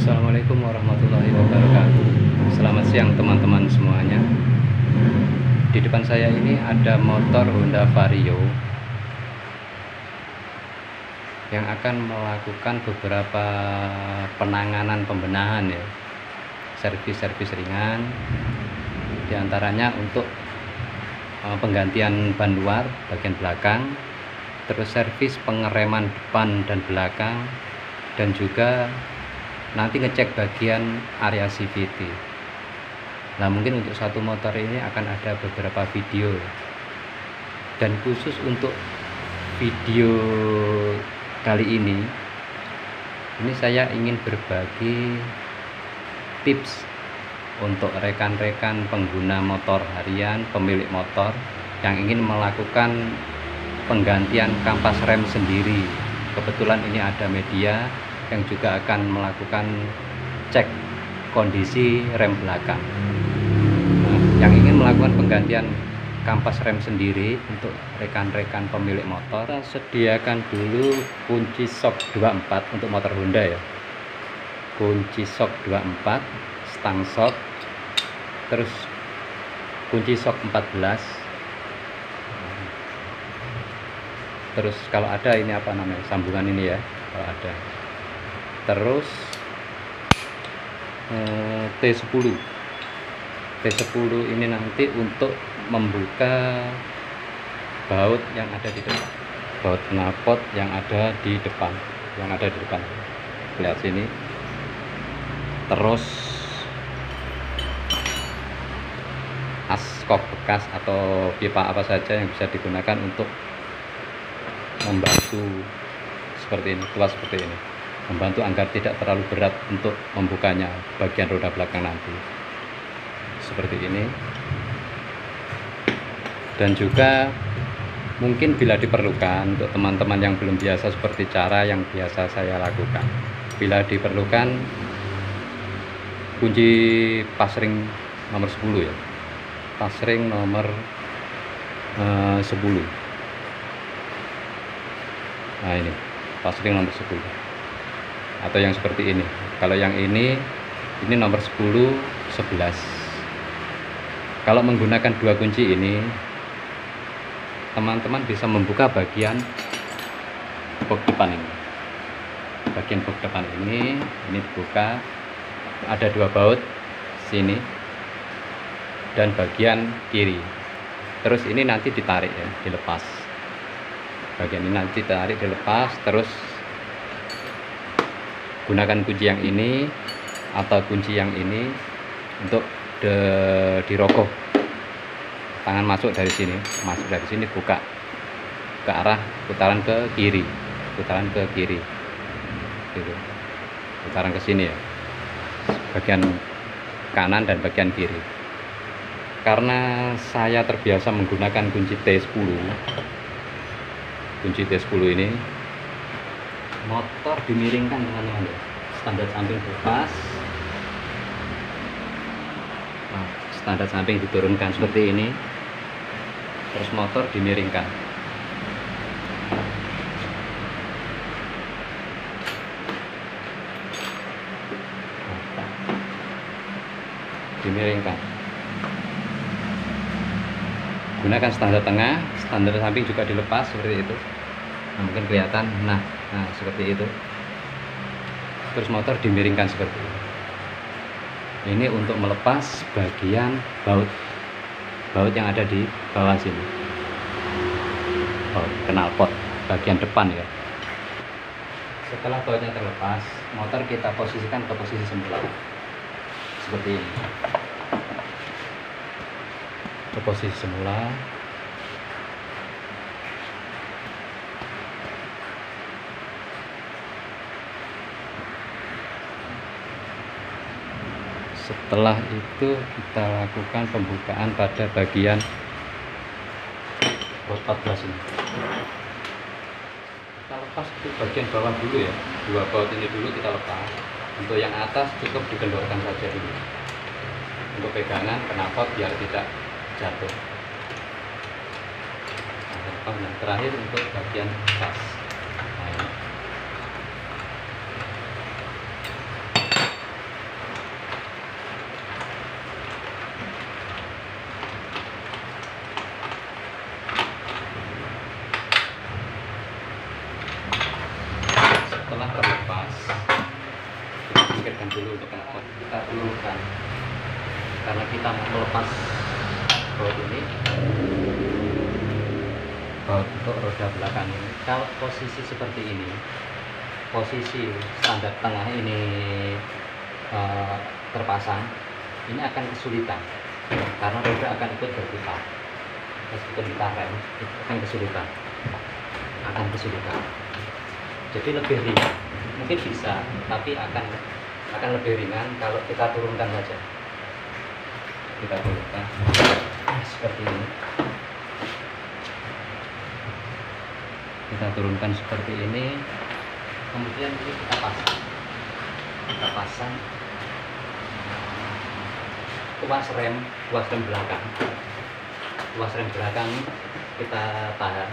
Assalamualaikum warahmatullahi wabarakatuh. Selamat siang teman-teman semuanya. Di depan saya ini ada motor Honda Vario yang akan melakukan beberapa penanganan pembenahan ya, servis ringan, diantaranya untuk penggantian ban luar bagian belakang, terus servis pengereman depan dan belakang, dan juga nanti ngecek bagian area CVT. Nah, mungkin untuk satu motor ini akan ada beberapa video, dan khusus untuk video kali ini saya ingin berbagi tips untuk rekan-rekan pengguna motor harian, pemilik motor yang ingin melakukan penggantian kampas rem sendiri. Kebetulan ini ada media yang juga akan melakukan cek kondisi rem belakang. Nah, yang ingin melakukan penggantian kampas rem sendiri untuk rekan-rekan pemilik motor, sediakan dulu kunci shock 24 untuk motor Honda ya. Kunci shock 24, stang shock, terus kunci shock 14. Terus kalau ada ini apa namanya, sambungan ini ya, kalau ada. Terus T10 ini nanti untuk membuka baut yang ada di depan, baut knalpot yang ada di depan, lihat sini. Terus askok bekas atau pipa apa saja yang bisa digunakan untuk membantu seperti ini, tuas seperti ini, membantu agar tidak terlalu berat untuk membukanya bagian roda belakang nanti, seperti ini. Dan juga mungkin bila diperlukan untuk teman-teman yang belum biasa seperti cara yang biasa saya lakukan, bila diperlukan kunci pasring nomor 10 ya, pasring nomor 10. Nah, ini pasring nomor 10 atau yang seperti ini. Kalau yang ini nomor 10, 11. Kalau menggunakan dua kunci ini, teman-teman bisa membuka bagian box depan ini. Bagian box depan ini dibuka, ada dua baut sini dan bagian kiri. Terus ini nanti ditarik ya, dilepas. Bagian ini nanti tarik, dilepas, terus gunakan kunci yang ini atau kunci yang ini untuk dirogoh. Tangan masuk dari sini, buka ke arah putaran ke kiri, gitu. Putaran ke sini ya, bagian kanan dan bagian kiri. Karena saya terbiasa menggunakan kunci T10 ini, motor dimiringkan teman-teman ya. Standar samping bebas, nah, standar samping diturunkan seperti ini, terus motor dimiringkan. Gunakan standar tengah, standar samping juga dilepas seperti itu. Nah, mungkin kelihatan. Nah, seperti itu. Terus motor dimiringkan seperti ini. Ini untuk melepas bagian baut yang ada di bawah sini, baut knalpot bagian depan ya. Setelah bautnya terlepas, motor kita posisikan ke posisi semula seperti ini, ke posisi semula. Setelah itu kita lakukan pembukaan pada bagian baut 14 ini. Kita lepas itu bagian bawah dulu ya, dua baut ini dulu kita lepas. Untuk yang atas cukup dikendorkan saja dulu untuk pegangan knalpot biar tidak jatuh. Nah, terakhir untuk bagian atas. Nah, tahan dulu untuk knalpot, kita turunkan karena kita mau melepas baut ini, baut untuk roda belakang ini. Kalau posisi seperti ini, posisi standar tengah ini terpasang, ini akan kesulitan karena roda akan ikut berputar. Meskipun kita rem, itu akan kesulitan. Jadi lebih ringan, mungkin bisa, tapi akan lebih ringan kalau kita turunkan saja. Kita turunkan seperti ini. Kita turunkan seperti ini. Kemudian ini kita pasang tuas rem belakang kita tahan,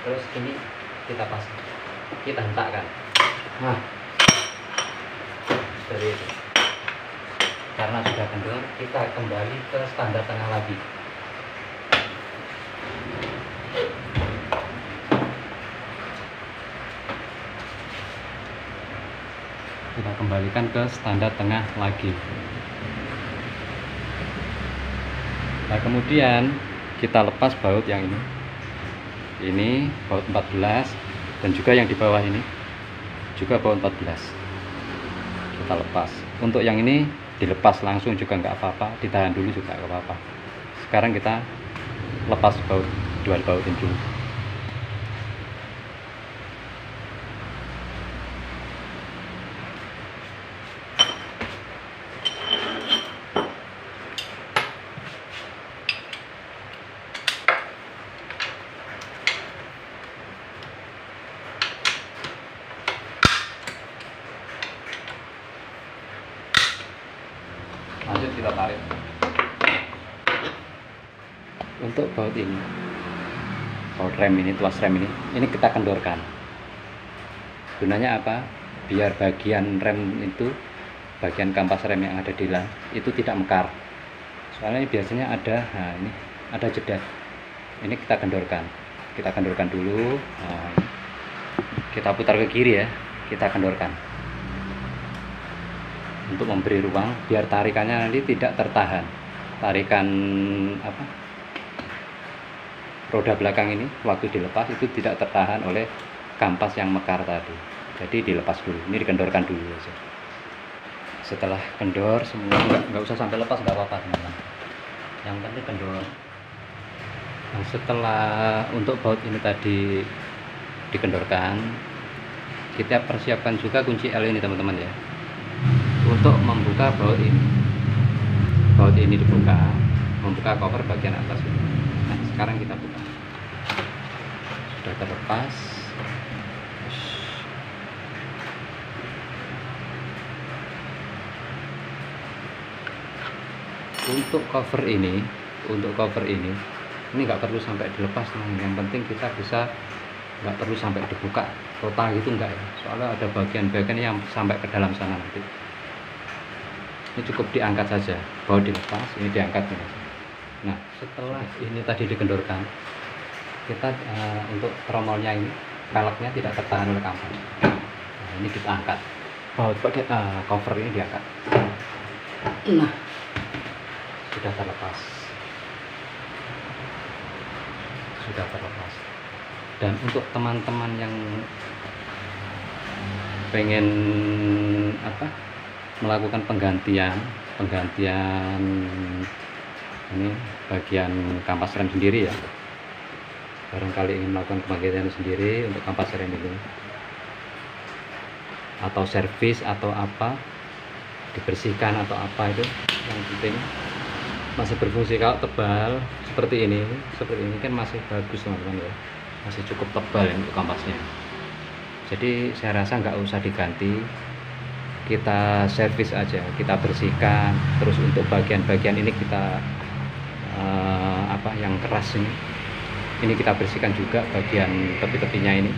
terus ini kita pasang, kita hentakkan. Nah, seperti itu. Karena sudah kendor, kita kembali ke standar tengah lagi. Kita kembalikan ke standar tengah lagi. Nah, kemudian kita lepas baut yang ini baut 14, dan juga yang di bawah ini juga baut 14. Kita lepas. Untuk yang ini dilepas langsung juga nggak apa-apa, ditahan dulu juga nggak apa-apa. Sekarang kita lepas dua baut ini dulu. Lanjut kita tarik. Untuk baut ini, baut rem ini, tuas rem ini kita kendorkan. Gunanya apa? Biar bagian rem itu, bagian kampas rem yang ada di itu tidak mekar. Soalnya biasanya ada, nah ini ada jeda. Ini kita kendorkan dulu. Nah, kita putar ke kiri ya, kita kendorkan. Untuk memberi ruang biar tarikannya nanti tidak tertahan, tarikan roda belakang ini waktu dilepas itu tidak tertahan oleh kampas yang mekar tadi. Jadi dilepas dulu, ini dikendorkan dulu aja. Setelah kendor semua, nggak usah sampai lepas, nggak apa-apa teman-teman, yang penting kendor. Nah, setelah untuk baut ini tadi dikendorkan, kita persiapkan juga kunci L ini teman-teman ya, untuk membuka baut ini. Baut ini dibuka, membuka cover bagian atas ini. Nah, sekarang kita buka. Sudah terlepas. Untuk cover ini nggak perlu sampai dilepas teman. Yang penting kita bisa, nggak perlu sampai dibuka total gitu, enggak ya, soalnya ada bagian-bagian yang sampai ke dalam sana nanti. Ini cukup diangkat saja, baut dilepas, ini diangkat ya. Nah, setelah ini tadi dikendorkan, kita untuk tromolnya ini, peleknya tidak tertahan oleh kampas. Nah, ini kita angkat, baut pakai cover ini diangkat. Nah, sudah terlepas. Dan untuk teman-teman yang pengen melakukan penggantian ini bagian kampas rem sendiri ya, barangkali ingin melakukan penggantian sendiri untuk kampas rem ini, atau servis atau apa, dibersihkan atau apa, itu yang penting masih berfungsi. Kalau tebal seperti ini kan masih bagus teman-teman ya, masih cukup tebal ya untuk kampasnya. Jadi saya rasa nggak usah diganti, kita servis aja, kita bersihkan. Terus untuk bagian-bagian ini kita yang keras ini kita bersihkan juga, bagian tepi-tepinya ini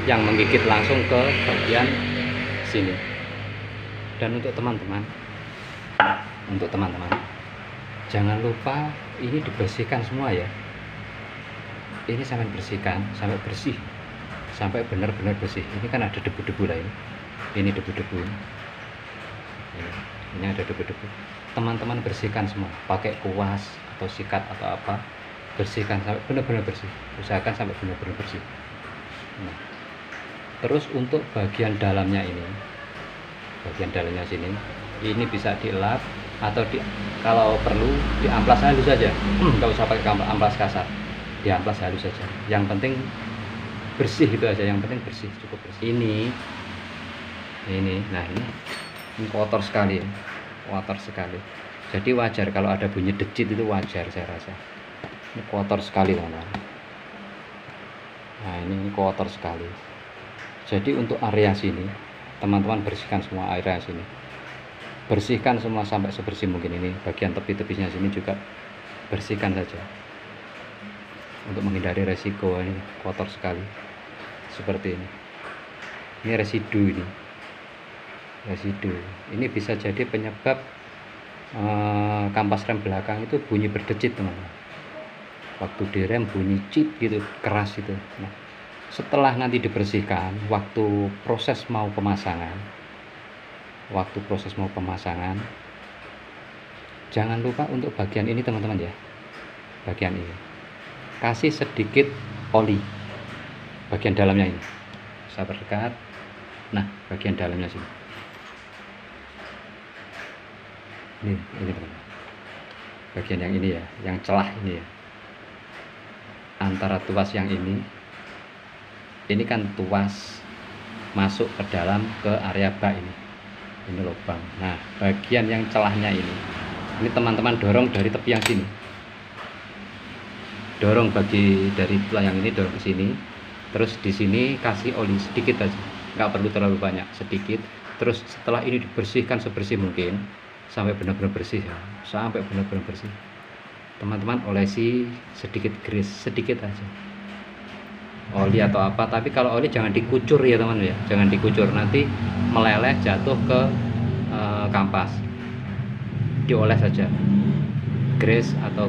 yang menggigit langsung ke bagian sini. Dan untuk teman-teman jangan lupa ini dibersihkan semua ya, ini sampai bersihkan sampai bersih, sampai benar-benar bersih. Ini kan ada debu-debu lah, ini debu-debu. ini ada debu-debu. Teman-teman bersihkan semua pakai kuas atau sikat atau apa, bersihkan sampai benar-benar bersih, usahakan sampai benar-benar bersih. Nah, terus untuk bagian dalamnya ini, bagian dalamnya sini, ini bisa dilap atau kalau perlu diamplas halus saja, nggak usah pakai amplas kasar, diamplas halus saja. Yang penting bersih itu aja, yang penting bersih, cukup bersih. Nah ini kotor sekali ya, kotor sekali. Jadi wajar kalau ada bunyi decit, itu wajar saya rasa. Ini kotor sekali teman-teman. Nah ini kotor sekali. Jadi untuk area sini teman-teman bersihkan semua area sini, bersihkan semua sampai sebersih mungkin. Ini bagian tepi-tepinya sini juga bersihkan saja untuk menghindari resiko. Ini kotor sekali seperti ini residu, ini bisa jadi penyebab kampas rem belakang itu bunyi berdecit teman-teman. Waktu direm bunyi cip gitu, keras itu. Nah, setelah nanti dibersihkan, waktu proses mau pemasangan, jangan lupa untuk bagian ini teman-teman ya, bagian ini kasih sedikit oli, bagian dalamnya ini, saya perdekat. Nah, bagian dalamnya sini, ini teman-teman, bagian yang ini ya, yang celah ini ya, antara tuas yang ini kan tuas masuk ke dalam ke area bak ini lubang. Nah, bagian yang celahnya ini teman-teman dorong dari tepi yang sini, dorong dari tulang yang ini, dorong ke sini, terus di sini kasih oli sedikit aja, nggak perlu terlalu banyak, sedikit. Terus setelah ini dibersihkan sebersih mungkin sampai benar-benar bersih ya, sampai benar-benar bersih. Teman-teman olesi sedikit grease, sedikit aja oli atau apa, tapi kalau oli jangan dikucur ya teman ya, jangan dikucur, nanti meleleh jatuh ke kampas. Dioles saja, grease atau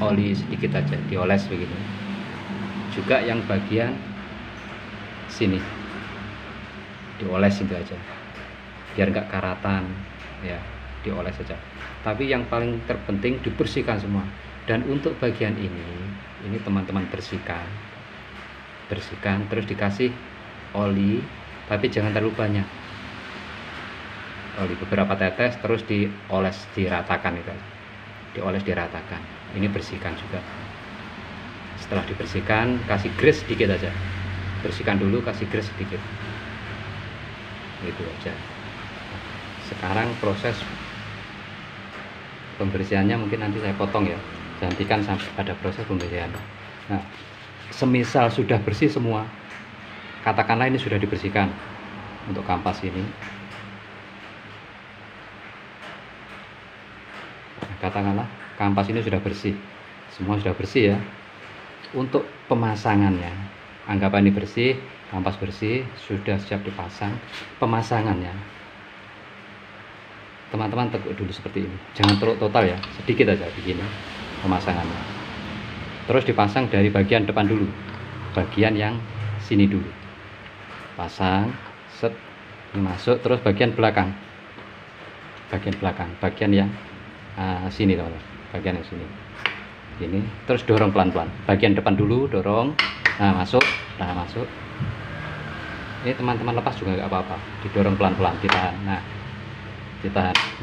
oli sedikit aja, dioles begitu. Juga yang bagian sini dioles itu aja, biar nggak karatan ya, dioles saja. Tapi yang paling terpenting dibersihkan semua. Dan untuk bagian ini teman-teman bersihkan, terus dikasih oli, tapi jangan terlalu banyak oli, beberapa tetes, terus dioles, diratakan itu, dioles diratakan. Ini bersihkan juga. Setelah dibersihkan kasih grease sedikit aja, bersihkan dulu, kasih grease sedikit, gitu aja. Sekarang proses pembersihannya mungkin nanti saya potong ya, nantikan sampai pada proses pembersihan. Nah, semisal sudah bersih semua, katakanlah ini sudah dibersihkan untuk kampas ini, katakanlah kampas ini sudah bersih, semua sudah bersih ya. Untuk pemasangannya, anggapan ini bersih, kampas bersih, sudah siap dipasang. Pemasangannya teman-teman teguk dulu seperti ini, jangan terlalu total ya, sedikit aja begini pemasangannya. Terus dipasang dari bagian depan dulu, bagian yang sini dulu pasang, set, ini masuk. Terus bagian belakang, bagian yang sini teman-teman, bagian yang sini ini, terus dorong pelan-pelan, bagian depan dulu dorong, nah masuk. Ini teman-teman lepas juga nggak apa-apa, didorong pelan-pelan, ditahan,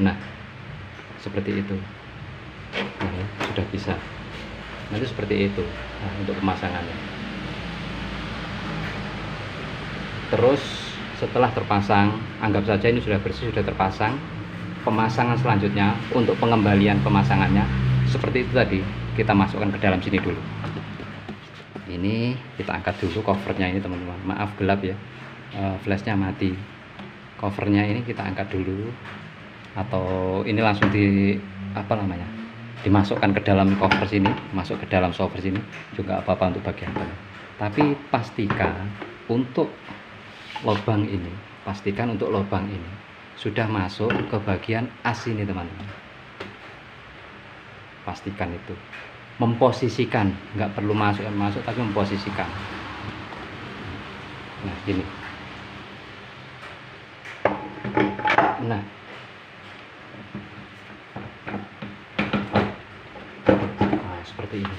nah seperti itu. Nah ya, sudah bisa. Nanti seperti itu. Nah, untuk pemasangannya. Terus setelah terpasang, anggap saja ini sudah bersih, sudah terpasang. Pemasangan selanjutnya untuk pengembalian pemasangannya seperti itu tadi, kita masukkan ke dalam sini dulu. Ini kita angkat dulu covernya ini teman-teman, maaf gelap ya, flashnya mati. Covernya ini kita angkat dulu, atau ini langsung dimasukkan ke dalam cover sini, masuk ke dalam shower sini juga apa-apa untuk bagian bawah. Tapi pastikan untuk lubang ini, sudah masuk ke bagian as ini teman-teman. Pastikan itu, memposisikan, nggak perlu masuk tapi memposisikan. Nah gini, nah seperti ini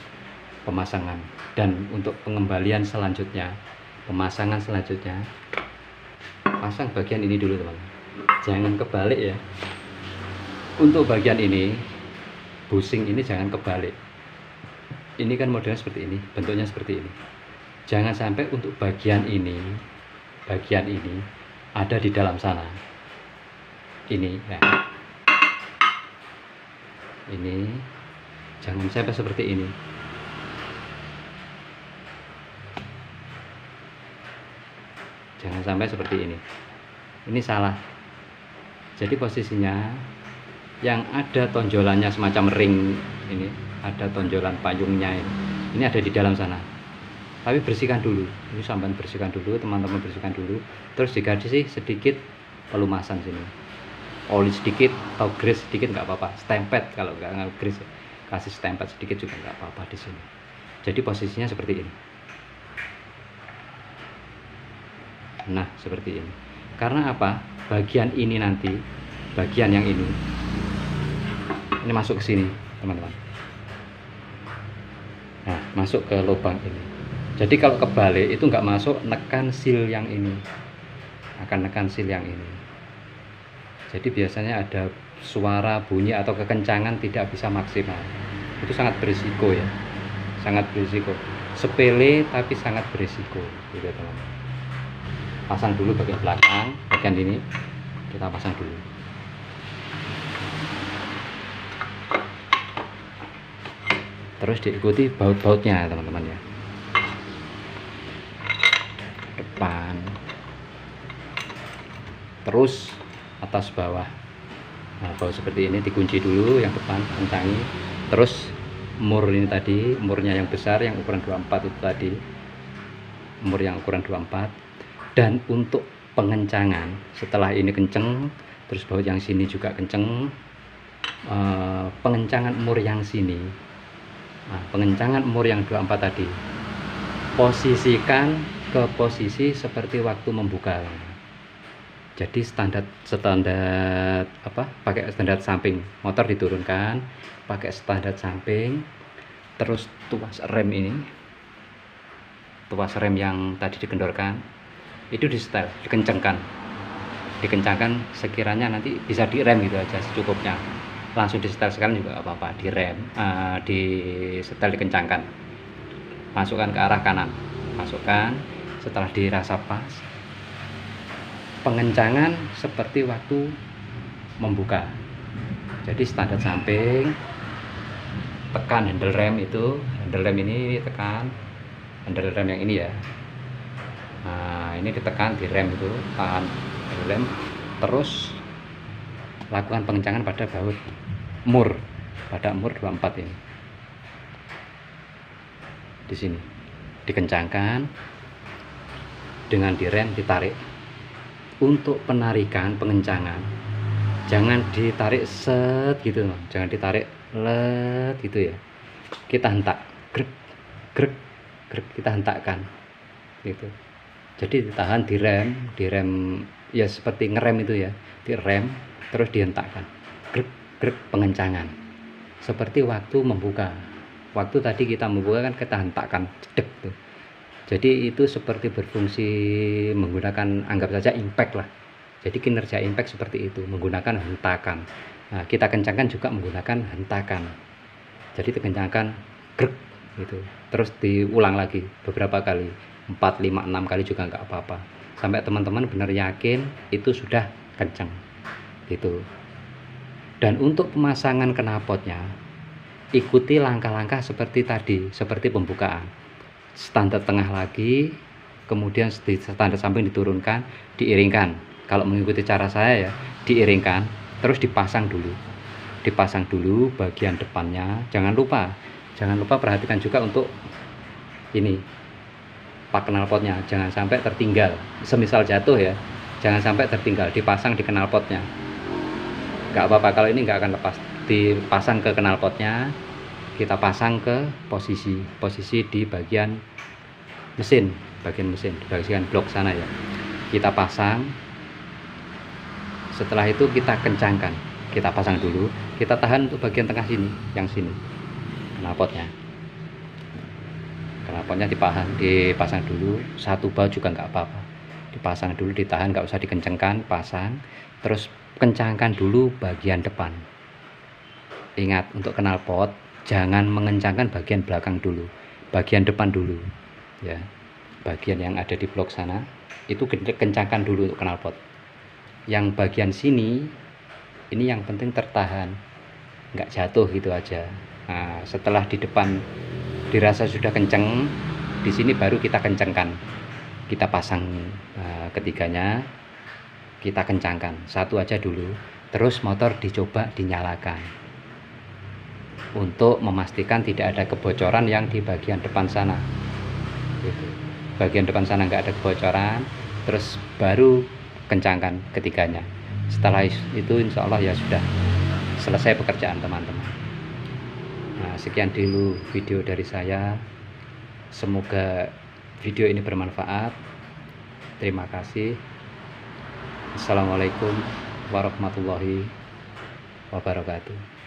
pemasangan. Dan untuk pengembalian selanjutnya, pemasangan selanjutnya, pasang bagian ini dulu teman, jangan kebalik ya. Untuk bagian ini, busing ini jangan kebalik. Ini kan modelnya seperti ini, bentuknya seperti ini. Jangan sampai untuk bagian ini ada di dalam sana. Ini ya. Ini jangan sampai seperti ini. Jangan sampai seperti ini. Ini salah. Jadi posisinya yang ada tonjolannya semacam ring ini, ada tonjolan payungnya ini ada di dalam sana. Tapi bersihkan dulu. Ini sampai bersihkan dulu, teman-teman bersihkan dulu. Terus dikasih sedikit pelumasan sini. Oli sedikit atau grease sedikit nggak apa-apa. Stempet kalau nggak grease, kasih stempet sedikit juga nggak apa-apa di sini. Jadi posisinya seperti ini. Nah, seperti ini. Karena apa? Bagian ini nanti, bagian yang ini masuk ke sini, teman-teman. Nah, masuk ke lubang ini. Jadi kalau kebalik itu nggak masuk, nekan seal yang ini. Akan nekan seal yang ini. Jadi biasanya ada suara bunyi atau kekencangan tidak bisa maksimal. Itu sangat berisiko ya. Sangat berisiko. Sepele tapi sangat berisiko, gitu teman-teman. Pasang dulu bagian belakang, bagian ini kita pasang dulu. Terus diikuti baut-bautnya teman-teman ya. Depan, terus atas bawah. Nah, baut seperti ini dikunci dulu yang depan, kencangi. Terus mur ini tadi, murnya yang besar yang ukuran 24 itu tadi. Mur yang ukuran 24. Dan untuk pengencangan, setelah ini kenceng, terus baut yang sini juga kenceng, pengencangan mur yang sini, nah, pengencangan mur yang 24 tadi, posisikan ke posisi seperti waktu membuka. Jadi standar apa? Pakai standar samping, motor diturunkan, pakai standar samping, terus tuas rem ini, tuas rem yang tadi dikendorkan. Itu di setel, dikencangkan sekiranya nanti bisa direm gitu aja secukupnya. Langsung di setel sekarang juga gak apa-apa, direm, di setel dikencangkan. Masukkan ke arah kanan, masukkan. Setelah dirasa pas, pengencangan seperti waktu membuka. Jadi standar samping, tekan handle rem itu, handle rem ini tekan, handle rem yang ini ya. Nah, ini ditekan di rem itu, tahan rem, terus lakukan pengencangan pada baut mur, pada mur 24 ini. Di sini dikencangkan dengan direm, ditarik. Untuk penarikan pengencangan jangan ditarik set gitu, jangan ditarik let gitu ya. Kita hentak, grek grek grek, kita hentakkan gitu. Jadi ditahan di rem ya seperti ngerem itu ya, direm terus dihentakkan, grek grek, pengencangan seperti waktu membuka. Waktu tadi kita membuka kan kita hentakkan, cedek tuh. Jadi itu seperti berfungsi menggunakan, anggap saja impact lah. Jadi kinerja impact seperti itu, menggunakan hentakan. Nah, kita kencangkan juga menggunakan hentakan. Jadi dikencangkan, grek gitu. Terus diulang lagi beberapa kali, 4, 5, 6 kali juga nggak apa-apa. Sampai teman-teman benar yakin itu sudah kencang gitu. Dan untuk pemasangan knalpotnya, ikuti langkah-langkah seperti tadi, seperti pembukaan. Standar tengah lagi, kemudian standar samping diturunkan, diiringkan. Kalau mengikuti cara saya ya, diiringkan, terus dipasang dulu. Dipasang dulu bagian depannya. Jangan lupa perhatikan juga untuk ini, pak knalpotnya jangan sampai tertinggal. Semisal jatuh ya, jangan sampai tertinggal, dipasang di knalpotnya. Nggak apa-apa kalau ini nggak akan lepas, dipasang ke knalpotnya. Kita pasang ke posisi di bagian mesin, di bagian blok sana ya. Kita pasang. Setelah itu kita kencangkan, kita pasang dulu, kita tahan untuk bagian tengah sini, yang sini knalpotnya. knalpotnya dipasang dulu, satu bal juga nggak apa-apa, dipasang dulu, ditahan, nggak usah dikencengkan, pasang, terus kencangkan dulu bagian depan. Ingat, untuk knalpot jangan mengencangkan bagian belakang dulu, bagian depan dulu ya, bagian yang ada di blok sana itu kencangkan dulu untuk knalpot. Yang bagian sini ini yang penting tertahan, nggak jatuh gitu aja. Nah, setelah di depan dirasa sudah kenceng, di sini baru kita kencangkan, kita pasang ketiganya, kita kencangkan satu aja dulu, terus motor dicoba dinyalakan untuk memastikan tidak ada kebocoran yang di bagian depan sana gitu. Bagian depan sana nggak ada kebocoran, terus baru kencangkan ketiganya. Setelah itu insya Allah ya sudah selesai pekerjaan teman-teman. Nah, sekian dulu video dari saya, semoga video ini bermanfaat. Terima kasih. Assalamualaikum warahmatullahi wabarakatuh.